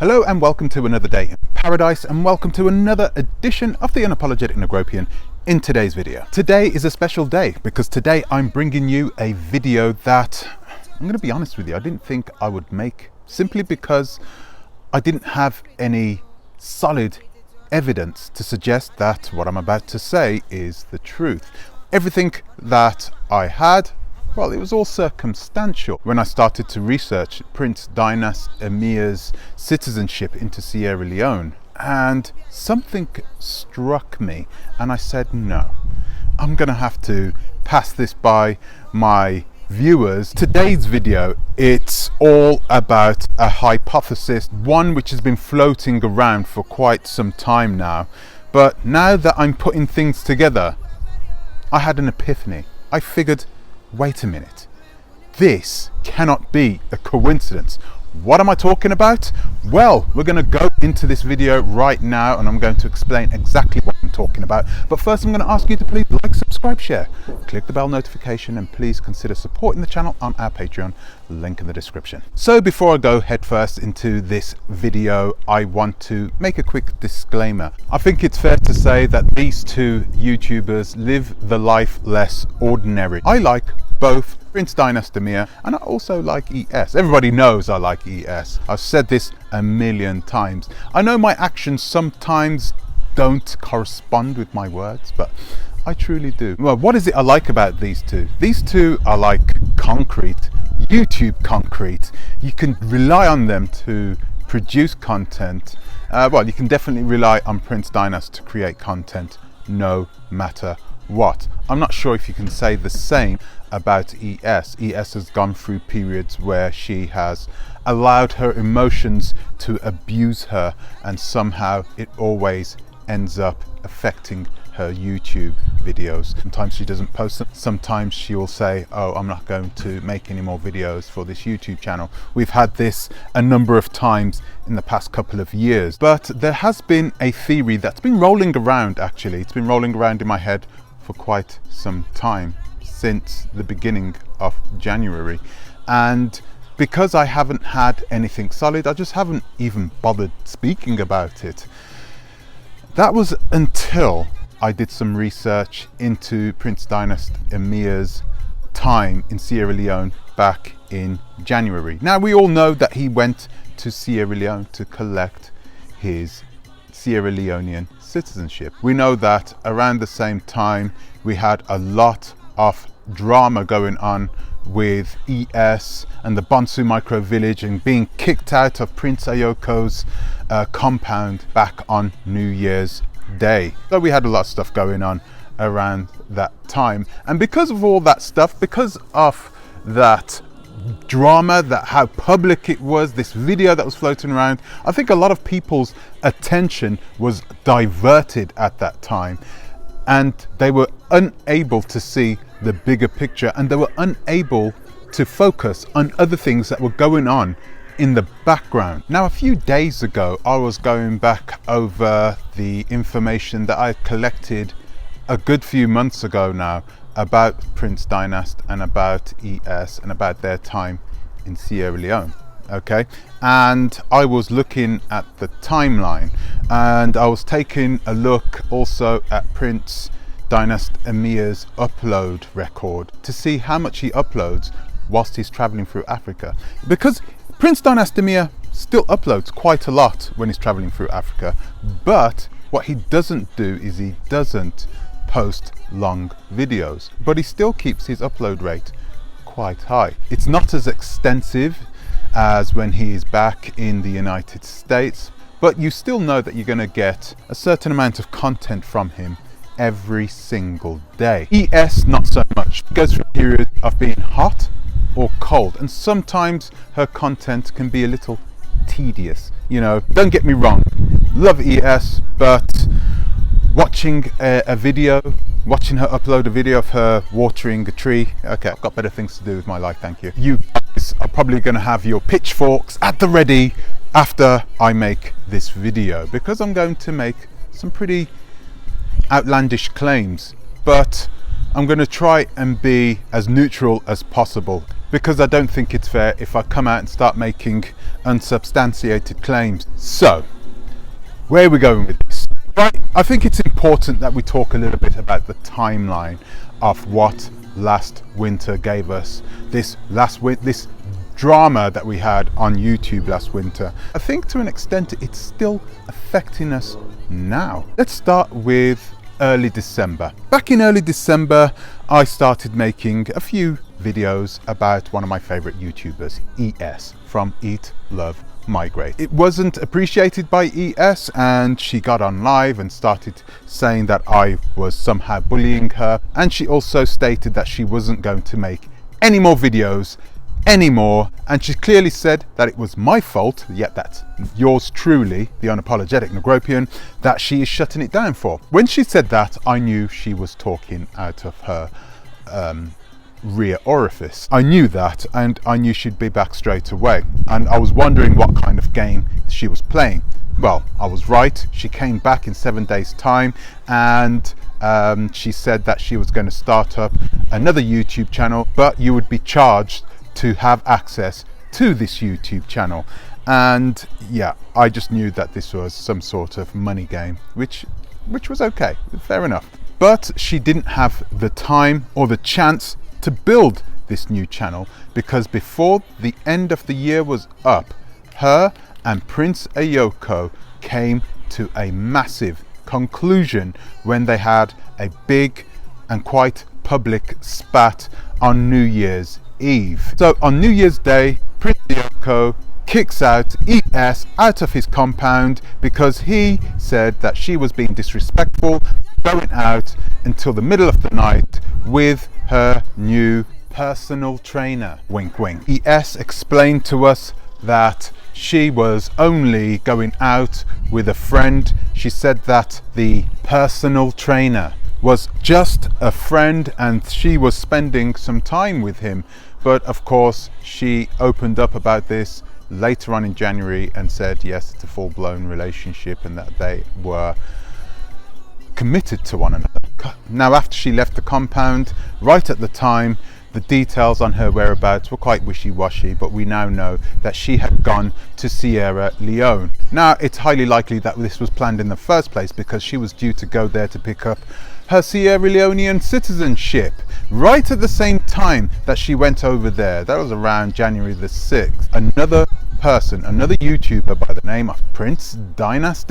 Hello and welcome to another day in paradise, and welcome to another edition of the Unapologetic Negropian. In today's video, today is a special day because today I'm bringing you a video that I'm going to be honest with you, I didn't think I would make, simply because I didn't have any solid evidence to suggest that what I'm about to say is the truth. Everything that I had, well, it was all circumstantial. When I started to research Prince Dynast Emir's citizenship into Sierra Leone, and something struck me and I said, no, I'm gonna have to pass this by my viewers. Today's video, it's all about a hypothesis, one which has been floating around for quite some time now, but now that I'm putting things together, I had an epiphany. I figured, wait a minute, this cannot be a coincidence. What am I talking about? Well, we're going to go into this video right now and I'm going to explain exactly what I'm talking about. But first I'm going to ask you to please like, subscribe, share, click the bell notification, and please consider supporting the channel on our Patreon, link in the description. So before I go headfirst into this video, I want to make a quick disclaimer. I think it's fair to say that these two YouTubers live the life less ordinary. I like both Prince Dynast Emir and I also like ES. Everybody knows I like ES. I've said this a million times. I know my actions sometimes don't correspond with my words, but I truly do. Well, what is it I like about these two? These two are like concrete, YouTube concrete. You can rely on them to produce content. Well, you can definitely rely on Prince Dynast to create content no matter what. I'm not sure if you can say the same about ES. ES has gone through periods where she has allowed her emotions to abuse her, and somehow it always ends up affecting her YouTube videos. Sometimes she doesn't post them. Sometimes she will say, oh, I'm not going to make any more videos for this YouTube channel. We've had this a number of times in the past couple of years. But there has been a theory that's been rolling around, actually. It's been rolling around in my head for quite some time, since the beginning of January, and because I haven't had anything solid, I just haven't even bothered speaking about it. That was until I did some research into Prince Dynast Emir's time in Sierra Leone back in January. Now, we all know that he went to Sierra Leone to collect his Sierra Leonean citizenship. We know that around the same time we had a lot of drama going on with ES and the Bonsu micro village and being kicked out of Prince Ayoko's compound back on New Year's Day. So we had a lot of stuff going on around that time, and because of all that stuff, because of that drama, that how public it was, this video that was floating around, I think a lot of people's attention was diverted at that time, and they were unable to see the bigger picture, and they were unable to focus on other things that were going on in the background. Now, a few days ago, I was going back over the information that I collected a good few months ago now about Prince Dynast and about ES and about their time in Sierra Leone. Okay, and I was looking at the timeline, and I was taking a look also at Prince Dynast Emir's upload record to see how much he uploads whilst he's traveling through Africa, because Prince Dynast Emir still uploads quite a lot when he's traveling through Africa, but what he doesn't do is he doesn't post long videos, but he still keeps his upload rate quite high. It's not as extensive as when he is back in the United States, but you still know that you're going to get a certain amount of content from him every single day. ES, not so much. She goes through a period of being hot or cold, and sometimes her content can be a little tedious. You know, don't get me wrong, love ES, but watching a video, watching her upload a video of her watering a tree, okay, I've got better things to do with my life, thank you. You guys are probably going to have your pitchforks at the ready after I make this video, because I'm going to make some pretty outlandish claims, but I'm going to try and be as neutral as possible. because I don't think it's fair if I come out and start making unsubstantiated claims. So, where are we going with this? Right, I think it's important that we talk a little bit about the timeline of what last winter gave us. This drama that we had on YouTube last winter. I think to an extent it's still affecting us now. Let's start with early December. Back in early December, I started making a few videos about one of my favorite YouTubers, ES from Eat, Love, Migrate. It wasn't appreciated by ES, and she got on live and started saying that I was somehow bullying her, and she also stated that she wasn't going to make any more videos anymore, and she clearly said that it was my fault, yet that's yours truly, the unapologetic Negropian, that she is shutting it down for. When she said that, I knew she was talking out of her rear orifice. I knew that, and I knew she'd be back straight away, and I was wondering what kind of game she was playing. Well, I was right. She came back in 7 days time, and she said that she was going to start up another YouTube channel, but you would be charged to have access to this YouTube channel. And yeah, I just knew that this was some sort of money game, which was okay, fair enough. But she didn't have the time or the chance to build this new channel, because before the end of the year was up, her and Prince Ayoko came to a massive conclusion when they had a big and quite public spat on New Year's Eve. So on New Year's Day, Prince Ayoko kicks out ES out of his compound because he said that she was being disrespectful, going out until the middle of the night with her new personal trainer. Wink wink. ES explained to us that she was only going out with a friend. She said that the personal trainer was just a friend and she was spending some time with him. But of course, she opened up about this later on in January and said, yes, it's a full-blown relationship and that they were committed to one another. Now, after she left the compound, right at the time, the details on her whereabouts were quite wishy-washy, but we now know that she had gone to Sierra Leone. Now, it's highly likely that this was planned in the first place because she was due to go there to pick up her Sierra Leonean citizenship right at the same time that she went over there. That was around January the 6th. Another person, another YouTuber by the name of Prince Dynast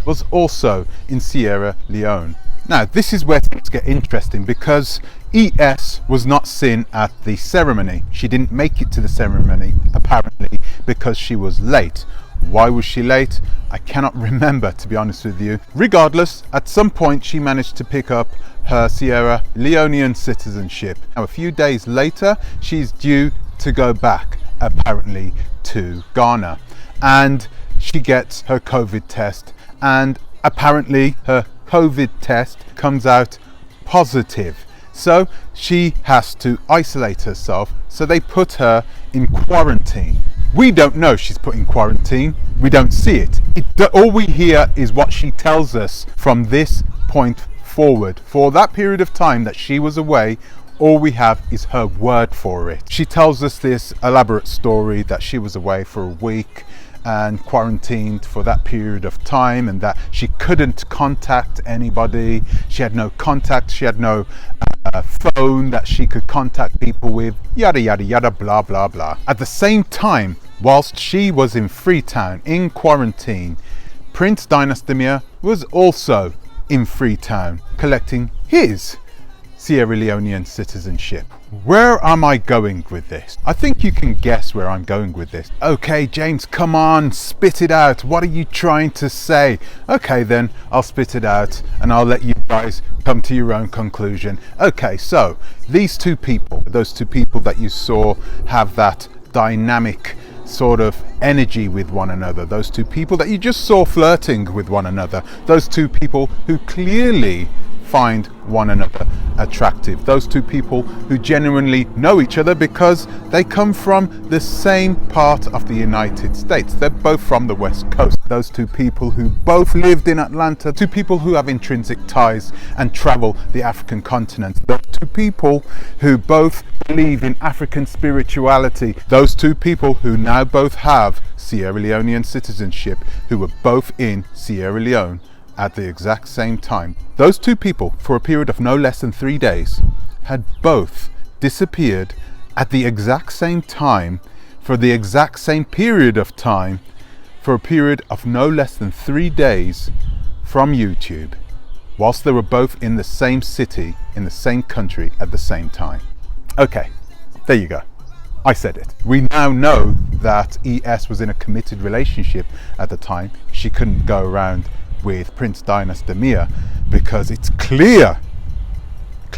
was also in Sierra Leone. Now, this is where things get interesting because ES was not seen at the ceremony. She didn't make it to the ceremony, apparently, because she was late. Why was she late? I cannot remember, to be honest with you. Regardless, at some point she managed to pick up her Sierra Leonean citizenship. Now, a few days later, she's due to go back, apparently, to Ghana. And she gets her COVID test, and apparently her COVID test comes out positive. So she has to isolate herself. So they put her in quarantine. We don't know she's put in quarantine. We don't see it. All we hear is what she tells us from this point forward. For that period of time that she was away, all we have is her word for it. She tells us this elaborate story that she was away for a week and quarantined for that period of time, and that she couldn't contact anybody. She had no contact. She had no phone that she could contact people with, yada yada yada, blah blah blah. At the same time, whilst she was in Freetown in quarantine, Prince Dynast was also in Freetown collecting his Sierra Leonean citizenship. Where am I going with this? I think you can guess where I'm going with this. Okay, James, come on, spit it out. What are you trying to say? Okay, then I'll spit it out and I'll let you guys come to your own conclusion. Okay, so these two people, those two people that you saw have that dynamic sort of energy with one another, those two people that you just saw flirting with one another, those two people who clearly find one another attractive. Those two people who genuinely know each other because they come from the same part of the United States. They're both from the West Coast. Those two people who both lived in Atlanta. Two people who have intrinsic ties and travel the African continent. Those two people who both believe in African spirituality. Those two people who now both have Sierra Leonean citizenship, who were both in Sierra Leone at the exact same time. Those two people, for a period of no less than 3 days, had both disappeared at the exact same time for the exact same period of time for a period of no less than 3 days from YouTube, whilst they were both in the same city, in the same country at the same time. Okay, there you go. I said it. We now know that ES was in a committed relationship at the time. She couldn't go around with Prince Dynast Emir because it's clear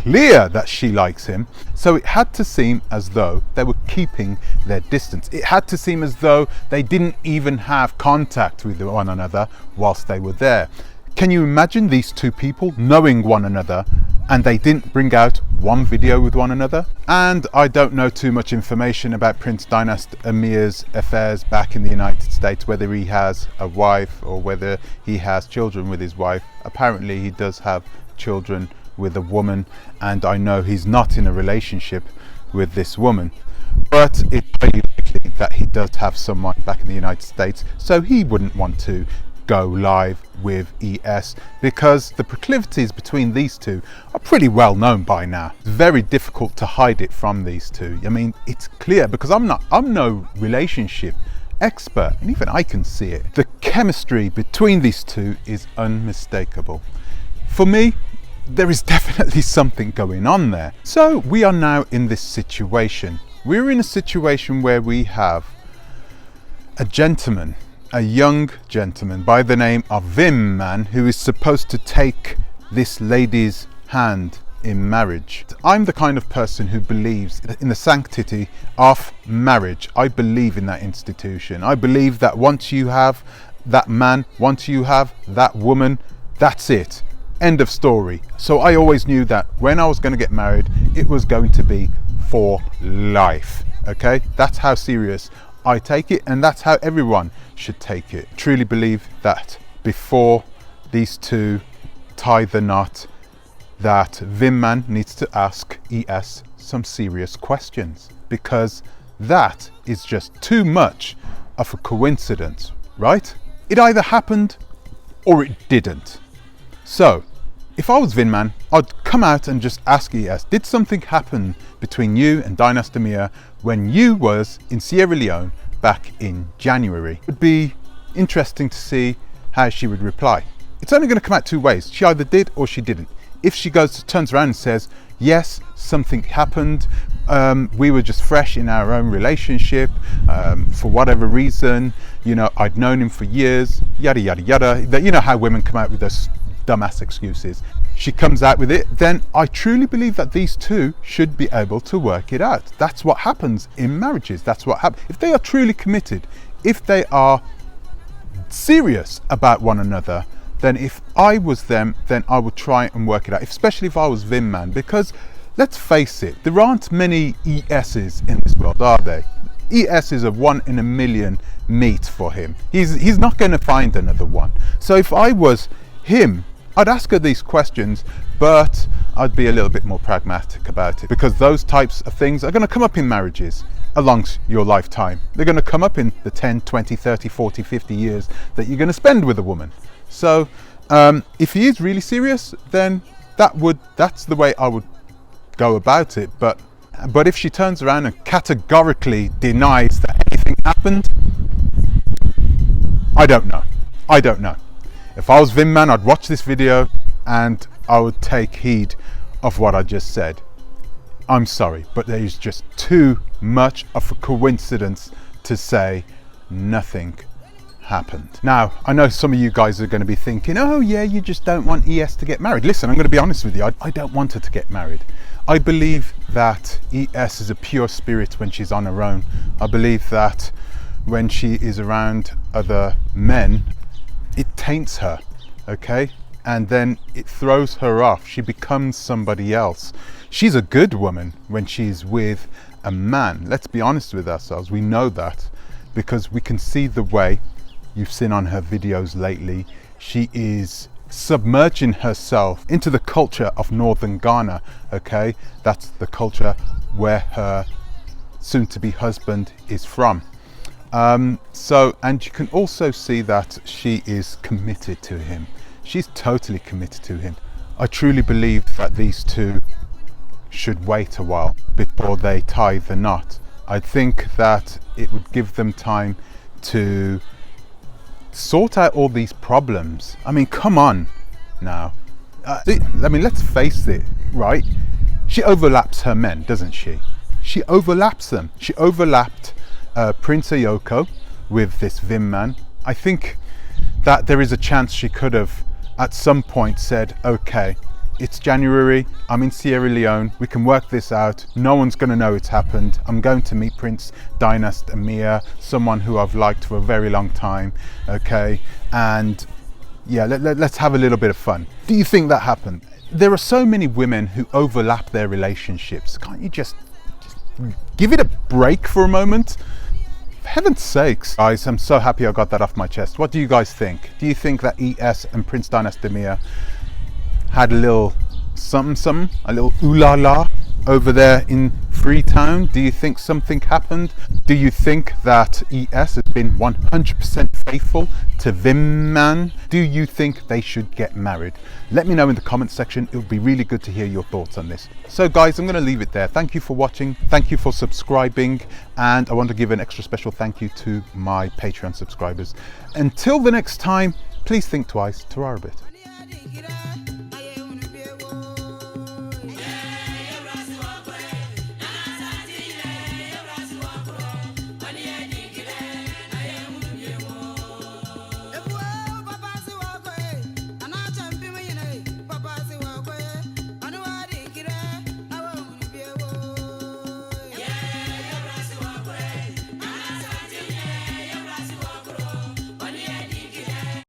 that she likes him. So it had to seem as though they were keeping their distance. It had to seem as though they didn't even have contact with one another whilst they were there. Can you imagine these two people knowing one another and they didn't bring out one video with one another? And I don't know too much information about Prince Dynast Emir's affairs back in the United States, whether he has a wife or whether he has children with his wife. Apparently he does have children with a woman, and I know he's not in a relationship with this woman. But it's highly likely that he does have someone back in the United States, so he wouldn't want to go live with ES because the proclivities between these two are pretty well known by now. It's very difficult to hide it from these two. I mean, it's clear because I'm no relationship expert, and even I can see it. The chemistry between these two is unmistakable. For me, there is definitely something going on there. So we are now in this situation. We're in a situation where we have a gentleman, a young gentleman by the name of VIMMAN, who is supposed to take this lady's hand in marriage. I'm the kind of person who believes in the sanctity of marriage. I believe in that institution. I believe that once you have that man, once you have that woman, that's it. End of story. So I always knew that when I was going to get married, it was going to be for life. Okay, that's how serious I take it, and that's how everyone should take it. Truly believe that before these two tie the knot, that VIMMAN needs to ask ES some serious questions, because that is just too much of a coincidence, right? It either happened or it didn't. So if I was VIMMAN, I'd come out and just ask ES, did something happen between you and Dynast Emir when you was in Sierra Leone back in January? It would be interesting to see how she would reply. It's only going to come out two ways. She either did or she didn't. If she turns around and says, yes, something happened, we were just fresh in our own relationship, for whatever reason, you know, I'd known him for years, yada yada yada. You know how women come out with those dumbass excuses. She comes out with it, then I truly believe that these two should be able to work it out. That's what happens in marriages. That's what happens. If they are truly committed, if they are serious about one another, then if I was them, then I would try and work it out, especially if I was VIMMAN, because let's face it, there aren't many ESs in this world, are there? ES is a 1 in a million meet for him. He's not going to find another one. So if I was him, I'd ask her these questions, but I'd be a little bit more pragmatic about it, because those types of things are going to come up in marriages along your lifetime. They're going to come up in the 10, 20, 30, 40, 50 years that you're going to spend with a woman. So if he is really serious, then that's the way I would go about it. But if she turns around and categorically denies that anything happened, I don't know. If I was VIMMAN, I'd watch this video and I would take heed of what I just said. I'm sorry, but there is just too much of a coincidence to say nothing happened. Now, I know some of you guys are going to be thinking, oh yeah, you just don't want ES to get married. Listen, I'm going to be honest with you. I don't want her to get married. I believe that ES is a pure spirit when she's on her own. I believe that when she is around other men, it taints her, okay? and then it throws her off. She becomes somebody else. She's a good woman when she's with a man. Let's be honest with ourselves. We know that because we can see the way you've seen on her videos lately. She is submerging herself into the culture of northern Ghana. Okay, that's the culture where her soon-to-be husband is from. And you can also see that she is committed to him. She's totally committed to him. I truly believe that these two should wait a while before they tie the knot. I think that it would give them time to sort out all these problems. I mean, come on now. I mean, let's face it, right? She overlaps her men, doesn't she? She overlaps them. She overlapped Prince Ayoko with this VIMMAN. I think that there is a chance she could have at some point said, okay, it's January, I'm in Sierra Leone, we can work this out, no one's going to know it's happened, I'm going to meet Prince Dynast Amir, someone who I've liked for a very long time, okay, and yeah, let's have a little bit of fun. Do you think that happened? There are so many women who overlap their relationships. Can't you just give it a break for a moment? For heaven's sakes. Guys, I'm so happy I got that off my chest. What do you guys think? Do you think that ES and Prince Dynast Amir had a little something, a little ooh la la over there in Freetown? Do you think something happened? Do you think that ES has been 100% faithful to VIMMAN? Do you think they should get married? Let me know in the comment section. It would be really good to hear your thoughts on this. So guys, I'm going to leave it there. Thank you for watching. Thank you for subscribing. And I want to give an extra special thank you to my Patreon subscribers. Until the next time, please think twice. Ta-ra a bit.